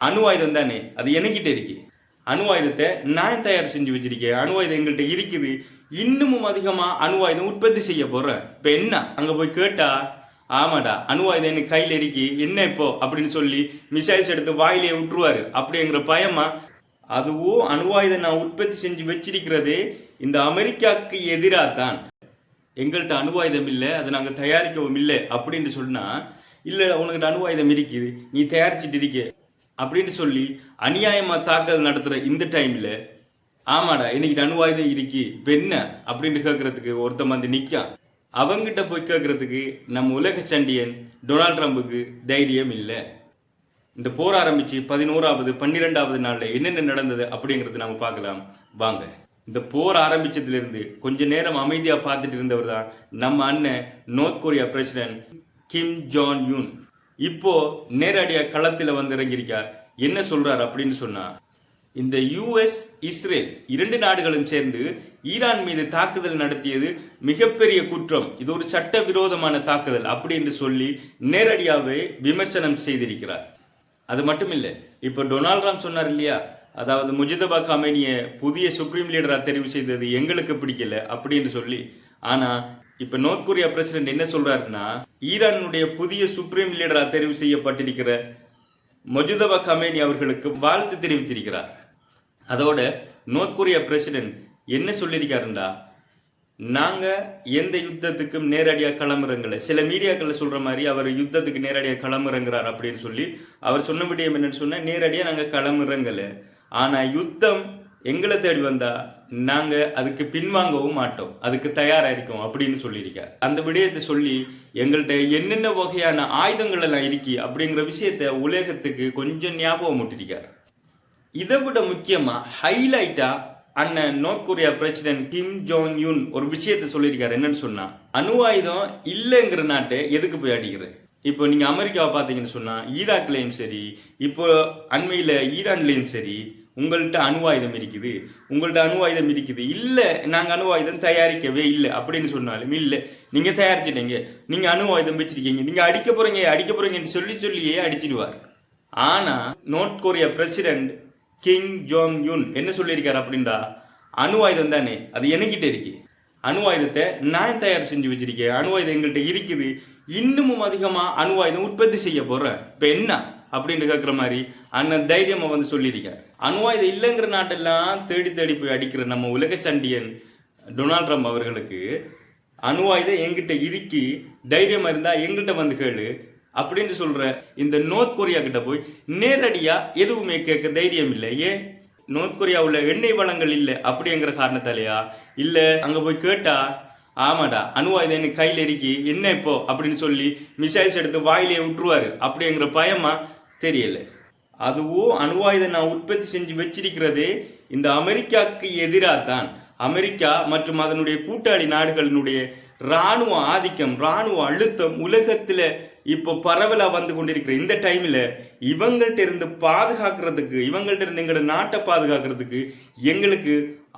அணு ஆயுதம் தானே, அது என்கிட்ட இருக்கு. அணு ஆயுதத்தை நான் தயார் செஞ்சு வச்சிருக்கேன். அணு ஆயுதம் எங்கள்கிட்ட இருக்குது. இன்னமும் அதிகமா அணு ஆயுதம் உற்பத்தி செய்ய போறேன். இப்ப என்ன அங்க போய் கேட்டா, ஆமாடா அணு ஆயுதம் எனக்கு கையில் இருக்கு என்ன இப்போ அப்படின்னு சொல்லி மிசைல்ஸ் எடுத்து வாயிலே விட்டுருவாரு அப்படிங்கிற பயமா? அதுவும் அணு ஆயுதம் நான் உற்பத்தி செஞ்சு வச்சிருக்கிறது இந்த அமெரிக்காவுக்கு எதிராக தான். எங்கள்கிட்ட அணு ஆயுதம் இல்லை, அதை நாங்கள் தயாரிக்கவும் இல்லை அப்படின்னு சொன்னா, இல்லை உனக்கிட்ட அணு ஆயுதம் இருக்குது, நீ தயாரிச்சுட்டு இருக்க அப்படின்னு சொல்லி அநியாயமா தாக்குதல் நடத்துற இந்த டைம்ல, ஆமாடா இன்னைக்கு அணு ஆயுதம் இருக்கு என்ன அப்படின்னு கேட்கறதுக்கு ஒருத்தன் வந்து நிக்கான். அவங்கிட்ட போய் கேட்கறதுக்கு நம்ம உலக சண்டியன் டொனால்ட் ட்ரம்புக்கு தைரியம் இல்லை. இந்த போர் ஆரம்பிச்சு 11வது 12வது நாள்ல என்னென்ன நடந்தது அப்படிங்கறது நம்ம பார்க்கலாம் வாங்க. இந்த போர் ஆரம்பிச்சதுல கொஞ்ச நேரம் அமைதியா பார்த்துட்டு இருந்தவர் தான் நம்ம அண்ணன் North Korea president Kim Jong Un. இப்போ நேரடியா களத்துல வந்து இறங்கியிருக்கார். என்ன சொல்றார் அப்படின்னு சொன்னா, இந்த யுஎஸ் இஸ்ரேல் 2 நாடுகளும் சேர்ந்து ஈரான் மீது தாக்குதல் நடத்தியது மிகப்பெரிய குற்றம், இது ஒரு சட்டவிரோதமான தாக்குதல் அப்படின்னு சொல்லி நேரடியாவே விமர்சனம் செய்திருக்கிறார். அது மட்டும் இல்லை, இப்போ டொனால்ட் ட்ரம்ப் சொன்னார் இல்லையா, அதாவது முஜிதபா கமேனியை புதிய சுப்ரீம் லீடரா தெரிவு செய்தது எங்களுக்கு பிடிக்கல அப்படின்னு சொல்லி. ஆனா இப்ப நார்த் கொரியா பிரசிடென்ட் என்ன சொல்றாருன்னா, ஈரானுடைய புதிய சுப்ரீம் லீடரா தெரிவு செய்யப்பட்டிருக்கிற முஜிதபா கமேனி அவர்களுக்கு வாழ்த்து தெரிவித்திருக்கிறார். அதோட நார்த் கொரியா பிரசிடென்ட் என்ன சொல்லியிருக்காருண்டா, நாங்க எந்த யுத்தத்துக்கும் நேரடியாக களமிறங்கல. சில மீடியாக்கள் சொல்ற மாதிரி அவர் யுத்தத்துக்கு நேரடியாக களமிறங்குறார் அப்படின்னு சொல்லி அவர் சொன்ன விடயம் என்னன்னு சொன்னா, நேரடியாக நாங்க களமிறங்கல, ஆனா யுத்தம் எங்களை தேடி வந்தா நாங்க அதுக்கு பின்வாங்கவும் மாட்டோம், அதுக்கு தயாரா இருக்கோம் அப்படின்னு சொல்லியிருக்கார். அந்த விடயத்தை சொல்லி எங்கள்கிட்ட என்னென்ன வகையான ஆயுதங்கள் எல்லாம் இருக்கு அப்படிங்கிற விஷயத்த உலகத்துக்கு கொஞ்சம் ஞாபகம் ஊட்டிருக்கார். இதை விட முக்கியமா ஹைலைட்டா அண்ணன் North Korea president Kim Jong Un ஒரு விஷயத்த சொல்லியிருக்காரு. என்னன்னு சொன்னா, அணு ஆயுதம் இல்லைங்கிற நாட்டை எதுக்கு போய் அடிக்கிற? இப்போ நீங்க அமெரிக்காவை பார்த்தீங்கன்னு சொன்னா, ஈராக்லயும் சரி, இப்போ அண்மையில ஈரான்லயும் சரி, உங்கள்கிட்ட அணு ஆயுதம் இருக்குது, உங்கள்கிட்ட அணு ஆயுதம் இருக்குது, இல்லை நாங்கள் அணு ஆயுதம் தயாரிக்கவே இல்லை அப்படின்னு சொன்னாலும், இல்லை நீங்க தயாரிச்சிட்டீங்க, நீங்க அணு ஆயுதம் வச்சிருக்கீங்க, நீங்க அடிக்க போறீங்கன்னு சொல்லியே அடிச்சிடுவார். ஆனா North Korea president Kim Jong Un என்ன சொல்லியிருக்காரு அப்படின்னா, அணு ஆயுதம் தானே, அது என்கிட்ட இருக்கு. அணு ஆயுதத்தை நான் தயார் செஞ்சு வச்சிருக்கேன். அணு ஆயுதம் எங்கள்கிட்ட இருக்குது. இன்னமும் அதிகமா அணு ஆயுதம் உற்பத்தி செய்ய போறேன். இப்ப என்ன அப்படின்னு கேட்கிற மாதிரி அண்ணன் தைரியமா வந்து சொல்லியிருக்காரு. அணு ஆயுதம் இல்லைங்கிற நாட்டெல்லாம் தேடி தேடி போய் அடிக்கிற நம்ம உலக சண்டியன் டொனால்ட் ட்ரம்ப் அவர்களுக்கு அணு ஆயுதம் எங்கிட்ட இருக்கு, தைரியமா இருந்தா எங்கிட்ட வந்து கேளு அப்படின்னு சொல்ற இந்த நார்த் கொரியா கிட்ட போய் நேரடியா எதுவுமே கேட்க தைரியம் இல்லை. ஏன்? நார்த் கொரியாவுல எண்ணெய் வளங்கள் இல்லை அப்படிங்கிற காரணத்தாலையா? இல்ல அங்க போய் கேட்டா, ஆமாடா அணு ஆயுதம் எனக்கு கையில் இருக்கு என்ன இப்போ அப்படின்னு சொல்லி மிசைல்ஸ் எடுத்து வாயிலே விட்டுருவாரு அப்படிங்கிற பயமா? தெரியல. அதுவும் அணு ஆயுதம் நான் உற்பத்தி செஞ்சு வச்சிருக்கிறது இந்த அமெரிக்காவுக்கு எதிராக தான். அமெரிக்கா மற்றும் அதனுடைய கூட்டாளி நாடுகளினுடைய இராணுவ ஆதிக்கம், இராணுவ அழுத்தம் உலகத்துல இப்போ பரவலா வந்து கொண்டிருக்கிற இந்த டைம்ல இவங்கள்ட்ட இருந்து பாதுகாக்கிறதுக்கு, இவங்கள்ட்ட இருந்து எங்களோட நாட்டை பாதுகாக்கிறதுக்கு எங்களுக்கு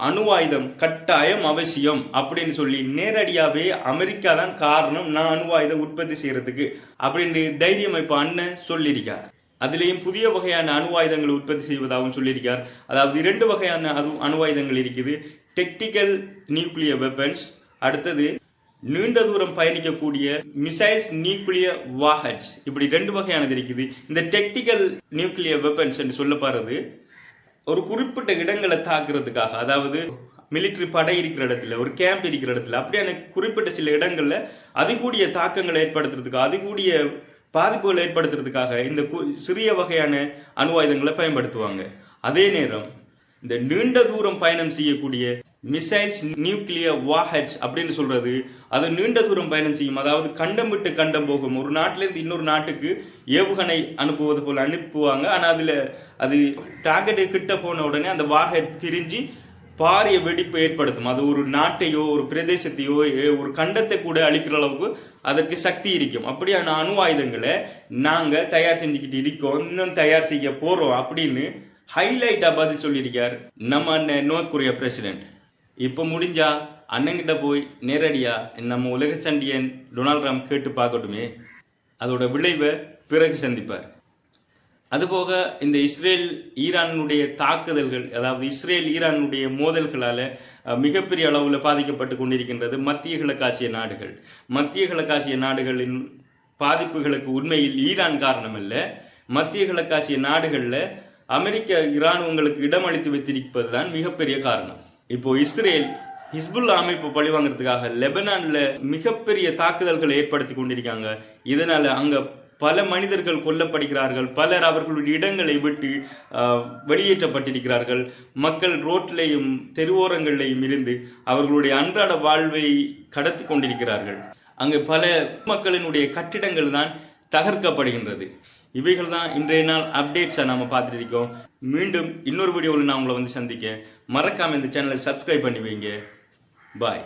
அணு ஆயுதம் கட்டாயம் அவசியம் அப்படின்னு சொல்லி நேரடியாவே அமெரிக்கா தான் காரணம் நான் அணு ஆயுதம் உற்பத்தி செய்யறதுக்கு அப்படின்னு தைரியம் இப்ப அண்ணன் சொல்லியிருக்கார். அதுலேயும் புதிய வகையான அணு ஆயுதங்களை உற்பத்தி செய்வதாகவும் சொல்லியிருக்கார். அதாவது 2 வகையான அணு ஆயுதங்கள் இருக்குது. டெக்டிக்கல் நியூக்ளியர் வெப்பன்ஸ், அடுத்தது நீண்ட தூரம் பயணிக்கக்கூடிய மிசைல்ஸ் நியூக்ளியர் வார்ஹெட்ஸ். இப்படி 2 வகையானது இருக்குது. இந்த டெக்டிக்கல் நியூக்ளியர் வெப்பன்ஸ் என்று சொல்லப்படுறது ஒரு குறிப்பிட்ட இடங்களை தாக்குறதுக்காக, அதாவது மிலிட்டரி படை இருக்கிற இடத்துல, ஒரு கேம்ப் இருக்கிற இடத்துல, அப்படியான குறிப்பிட்ட சில இடங்கள்ல அதிகூடிய தாக்கங்களை ஏற்படுத்துறதுக்கு, அதிகூடிய பாதிப்புகளை ஏற்படுத்துறதுக்காக இந்த சிறிய வகையான அணு ஆயுதங்களை பயன்படுத்துவாங்க. அதே நேரம் இந்த நீண்ட தூரம் பயணம் செய்யக்கூடிய மிசைல்ஸ் நியூக்ளியர் வார்ஹெட்ஸ் அப்படின்னு சொல்றது, அது நீண்ட தூரம் பயணம் செய்யும். அதாவது கண்டம் விட்டு கண்டம் போகும். ஒரு நாட்டிலிருந்து இன்னொரு நாட்டுக்கு ஏவுகணை அனுப்புவது போல அனுப்புவாங்க. ஆனா அதுல அது டார்கெட்டு கிட்ட போன உடனே அந்த வார்ஹெட் பிரிஞ்சு பாரிய வெடிப்பு ஏற்படுத்தும். அது ஒரு நாட்டையோ ஒரு பிரதேசத்தையோ ஒரு கண்டத்தை கூட அழிக்கிற அளவுக்கு அதற்கு சக்தி இருக்கும். அப்படியான அணு ஆயுதங்களை நாங்க தயார் செஞ்சுக்கிட்டு இருக்கோம், இன்னும் தயார் செய்ய போறோம் அப்படின்னு ஹைலைட்டா பதில் சொல்லியிருக்கார் நம்ம அண்ணன் நார்த் கொரியா பிரசிடென்ட். இப்போ முடிஞ்சா அண்ணங்கிட்ட போய் நேரடியா நம்ம உலக சண்டியன் டொனால்ட் ட்ரம்ப் கேட்டு பார்க்கட்டுமே, அதோட விளைவை பிறகு சந்திப்பார். அதுபோக இந்த இஸ்ரேல் ஈரானுடைய தாக்குதல்கள், அதாவது இஸ்ரேல் ஈரானுடைய மோதல்களால் மிகப்பெரிய அளவில் பாதிக்கப்பட்டு கொண்டிருக்கின்றது மத்திய கிழக்காசிய நாடுகள். மத்திய கிழக்காசிய நாடுகளின் பாதிப்புகளுக்கு உண்மையில் ஈரான் காரணம் அல்ல. மத்திய கிழக்காசிய நாடுகளில் அமெரிக்க இராணுவங்களுக்கு இடமளித்து வைத்திருப்பது தான் மிகப்பெரிய காரணம். இப்போ இஸ்ரேல் ஹிஸ்புல்லா அமைப்பு பழிவாங்கிறதுக்காக லெபனான்ல மிகப்பெரிய தாக்குதல்களை ஏற்படுத்தி கொண்டிருக்காங்க. இதனால அங்க பல மனிதர்கள் கொல்லப்படுகிறார்கள், பலர் அவர்களுடைய இடங்களை விட்டு வெளியேற்றப்பட்டிருக்கிறார்கள். மக்கள் ரோட்டிலையும் தெருவோரங்களிலையும் இருந்து அவர்களுடைய அன்றாட வாழ்வை கடத்தி கொண்டிருக்கிறார்கள். அங்கு பல மக்களினுடைய கட்டிடங்கள் தான் தகர்க்கப்படுகின்றது. இவைகள் தான் இன்றைய நாள் அப்டேட்ஸை நம்ம பார்த்துட்டு இருக்கோம். மீண்டும் இன்னொரு வீடியோவில் நான் உங்களை வந்து சந்திக்க மறக்காம இந்த சேனலை சப்ஸ்கிரைப் பண்ணி வைங்க. பாய்.